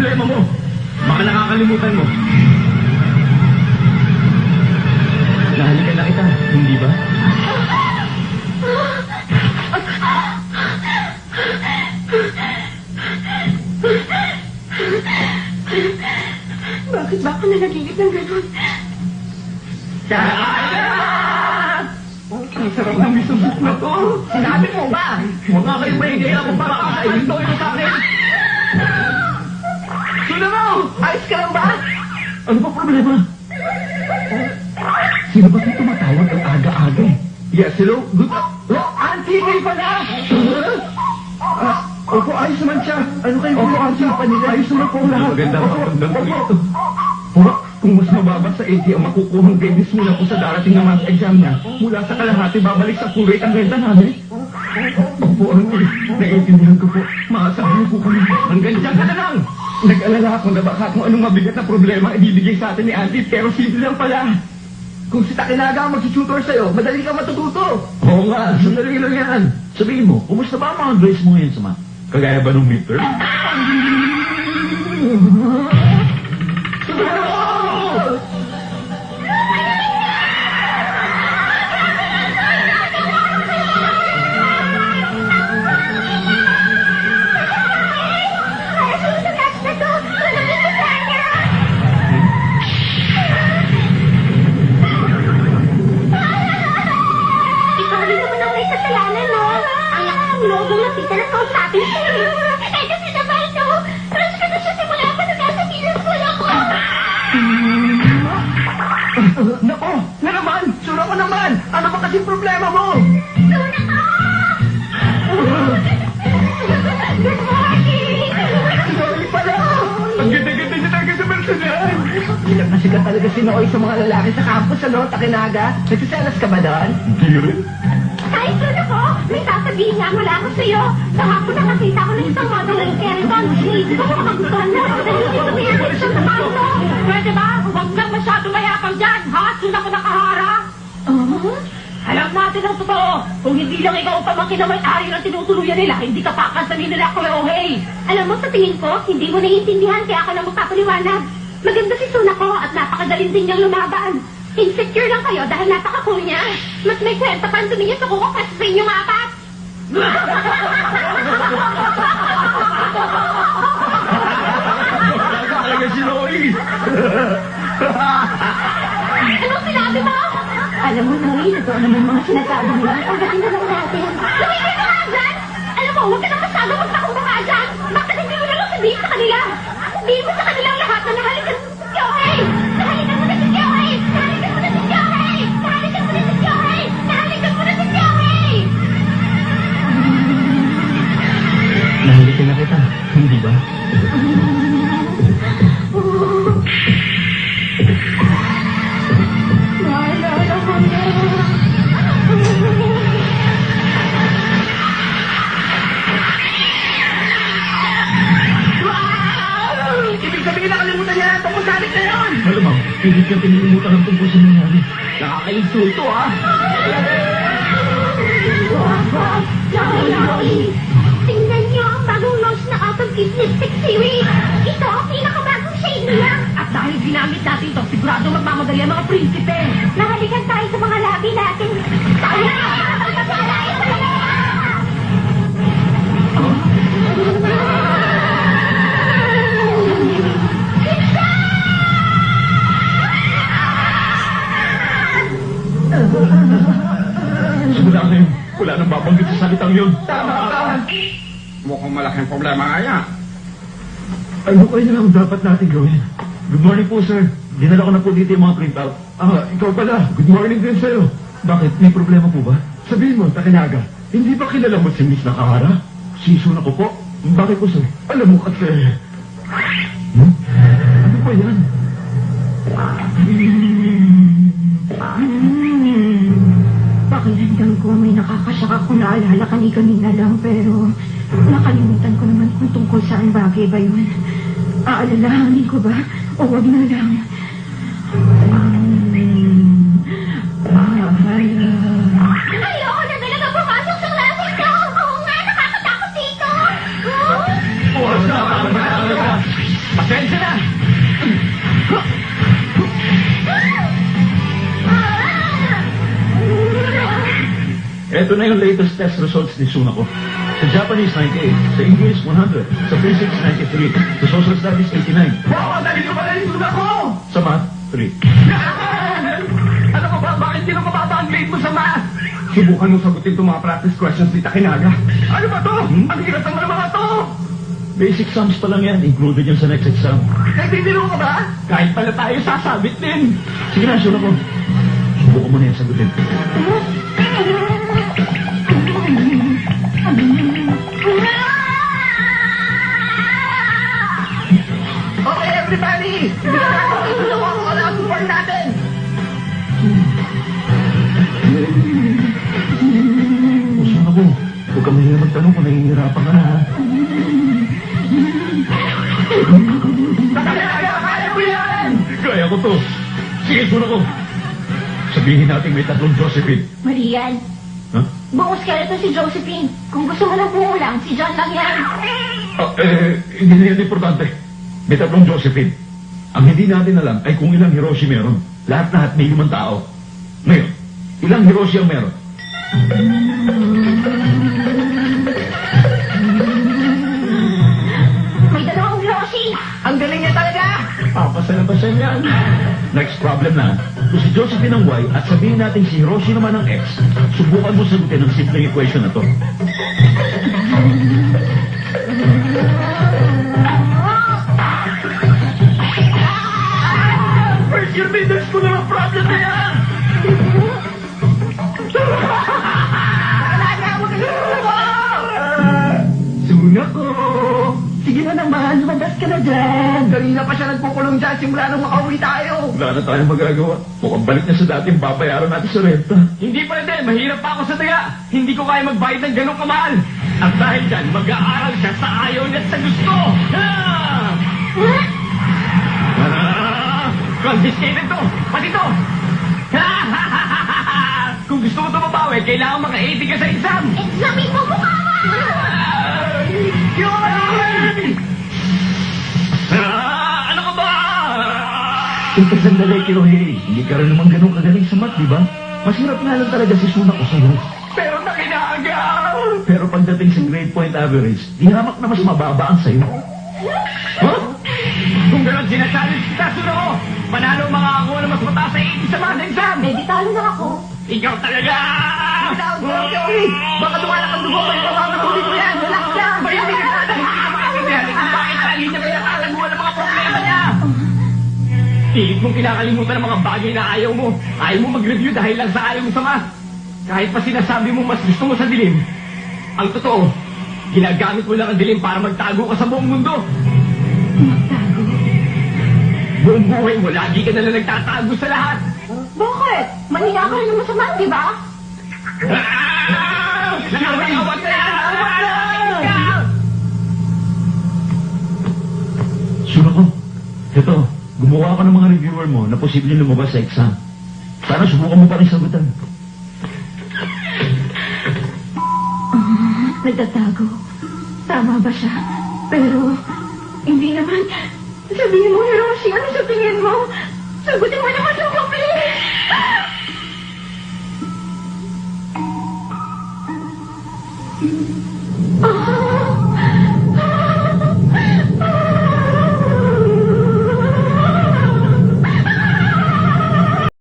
problema mo? Baka nakakalimutan mo. Nahalikan na kita, hindi ba? Bakit ba ako nalagigit ng gano'n? Ang sarap ng misubok na to. Sinabi mo ba? Huwag nga kayong maigay ako para kakainin to ito sa akin. Sino mo? Ayos ka lang ba? Ano ba problema? Sino ba ito tumatawag ang aga-aga eh? Yes, hello? Good... Auntie, kayo pala! Opo, ayos naman siya. Ano kayo? Opo, ayos naman. Ayos naman po lahat. Maganda ang kapandang ko ito. Kung mas mababa sa 80 ang makukuhang grades mula po sa darating na math exam niya, mula sa kalahati babalik sa full rate ang renta namin. Opo, auntie. Naiintindihan ko po. Maasahan po kami. Hanggang dyan ka na lang! Nag-alala ako na baka kung anong mabigat na problema ibibigay sa atin ni auntie, pero simple lang pala. Kung si Takinaga ang magsututor sa'yo, madali ka matututo. Oo nga, sandali lang yan. Sabihin mo, kumusta ba ang mga grades mo ngayon sa math? Kagaya ba nung midterm? Nako, na naman! Sura ko naman! Ano ba kasing problema mo? Sorry pala! Ang ganda-ganda niya talaga sa personal! Sikat na sikat talaga si Noy sa mga lalaki sa campus, ano, Takinaga? Nagsiselos ka ba doon? Hindi rin. Kahit doon ako, may sasabihin nga mula ako sa'yo. Kahapon nakakita ko ng isang model ng Keraton. Hindi ko makagustuhan mo. Dahil hindi ko mayroon siya sa kanto. Pwede ba? Huwag kang masyado mayapang dyan, ha? Doon ako nakahara. Alam natin ang totoo. Kung hindi lang ikaw ang pamangkin na may-ari ng tinutuluyan nila, hindi ka pakansanin nila ako, hey. Alam mo, sa tingin ko, hindi mo naiintindihan kaya ako lang magpapaliwanag. Maganda si Sunako at napakagaling din niyang lumaban. Insecure lang kayo dahil napaka-cool niya. Mas may kwenta pa ang dumi niya sa kuko kasi sa inyong apat. Talaga si Noy! Anong sinabi mo? Alam mo, Noy, ito naman mga sinasabi nila. Pagdating na lang natin. Lumigay ka nga dyan! Alam mo, huwag ka na masyado magpakumbaka dyan. Bakit hindi mo na lang sabihin sa kanila? Sabihin mo sa kanilang lahat na nahalikan mo si Kyohei! Nahalikan mo na si Kyohei! Nahalikan mo na si Kyohei! Nahalikan mo na si Kyohei! Nahalikan mo na si Kyohei! Nahalikan na kita, hindi ba? Naalala ko na. Ibig sabihin nakalimutan niya ang tungkol sa atin na yun! Malamang, hindi ka pinilimutan ang tungkol sa nangyari. Nakaka-insulto, ha? Tingnan niyo ang bagong launch na Out of Business Tech Series. Ito ang pinakamagong shade niya. At dahil ginamit natin ito, sigurado magmamadali ang mga prinsipe. Nahalikan tayo sa mga labi natin. Tayo na! Pagpapalain mo na! Simula ngayon, wala nang babanggit sa salitang yun. Tama ka! Mukhang malaking problema nga yan. Ano kayo na lang dapat natin gawin? Good morning po, sir. Dinala ko na po dito yung mga printout. Ikaw pala. Good morning din sa'yo. Bakit? May problema po ba? Sabihin mo, Takinaga, hindi ba kilala mo si Miss Nakahara? Si Sunako po. Bakit po, sir? Alam mo kasi... Ano ba yan? Pakiramdam ko may nakakasaka kung naalala kanina lang pero nakalimutan ko naman kung tungkol saan bagay ba yun. Aalalahanin ko ba o wag na lang? Ayoko na talaga pumasok sa klase ko! Oo nga, nakakatakot dito! Oras na! Eto na yung latest test results ni Sunako. Sa Japanese, 98. Sa English, 100. Sa Physics, 93. Sa Social Studies, 89. Wow, dali ko pala yung ko! Sa Math, 3. Ano ka ba? Bakit di mo mababa ang grade mo sa math? Subukan mo sagutin itong mga practice questions ni Takinaga. Ano ba to? Ang hirap naman ng mga to! Basic sums pa lang yan, included yan sa next exam. Nagbibiro ka ba? Kahit pala tayo sasabit din. Sige na, Sunako. Subukan mo na yan sagutin. Okay, everybody! Ginawa ko na ang support natin! O, Sunako, huwag ka mahiya magtanong kung nahihirapan ka na, ha? Kaya mo yan! Kaya ko to. Sige, Sunako. Sabihin natin may tatlong Josephine. Marian, Ha? buong skeleton si Josephine. Kung gusto mo lang kumulang, si John lang yan. Hindi na yan importante. May tatlong Josephine. Ang hindi natin alam ay kung ilang Hiroshi meron. Lahat-lahat may 5 tao. Ngayon, ilang Hiroshi ang meron? May 2 Hiroshi. Ang galing niya talaga! Papasalabasan yan. Next problem na. Kung si Josephine ang Y at sabihin natin si Hiroshi naman ang X, subukan mo sagutin ang simpleng equation na to. First year middle school na ang problem na yan! Talaga, huwag ka Sunako! Sige na naman, lumabas ka na dyan. Kanina pa siya nagpukulong dyan simula nung makauwi tayo. Wala na tayong magagawa. Mukhang balik niya sa dating babayaran natin sa renta. Hindi pwede, mahirap pa ako sa daga. Hindi ko kaya magbayad ng ganong kamahal. At dahil dyan, mag-aaral siya sa ayaw niya at sa gusto. Confiscated to, pati to. Kung gusto mo ito mabawi, kailangan maka-80 ka sa exam. Examin mo mukha mo! Ano ka ba? Ito sandali, Kirohei. Hindi ka rin naman ganun kagaling sa math, di ba? Masirap nga lang talaga si Sunako sa'yo. Pero nakinaga. Pero pagdating sa grade point average, di hamak na mas mababa ang sa'yo. Huh? Kung gano'n sinachallenge kita, Sunako, panalo makakakuha na mas mataas sa 80 sa math exam. May di talo na ako. Ikaw talaga! Bitaw ko, Joey! Baka tumalak ang dugo, may pamamatuloy ko yan! Relax lang! Mayamin ka na! Hindi ka makakintihan kung bakit alin niya kaya tataguan ang mga problema niya! Pilit mong kinakalimutan ang mga bagay na ayaw mo. Ayaw mo mag-review dahil lang sa ayaw mo sa math. Kahit pa sinasabi mo mas gusto mo sa dilim. Ang totoo, ginagamit mo lang ang dilim para magtago ka sa buong mundo. Buong buhay mo, lagi ka na lang nagtatago sa lahat. Bakit? Manina ka rin naman sa math, di ba? Nakakawag na yan! Sunako, ito, gumawa ka ng mga reviewer mo na posibleng lumabas sa exam. Sana subukan mo pa rin sagutan. Nagtatago. Tama ba siya? Pero, hindi naman. Sabihin mo, Hiroshi, ano sa tingin mo? Sagutin mo naman ako, please!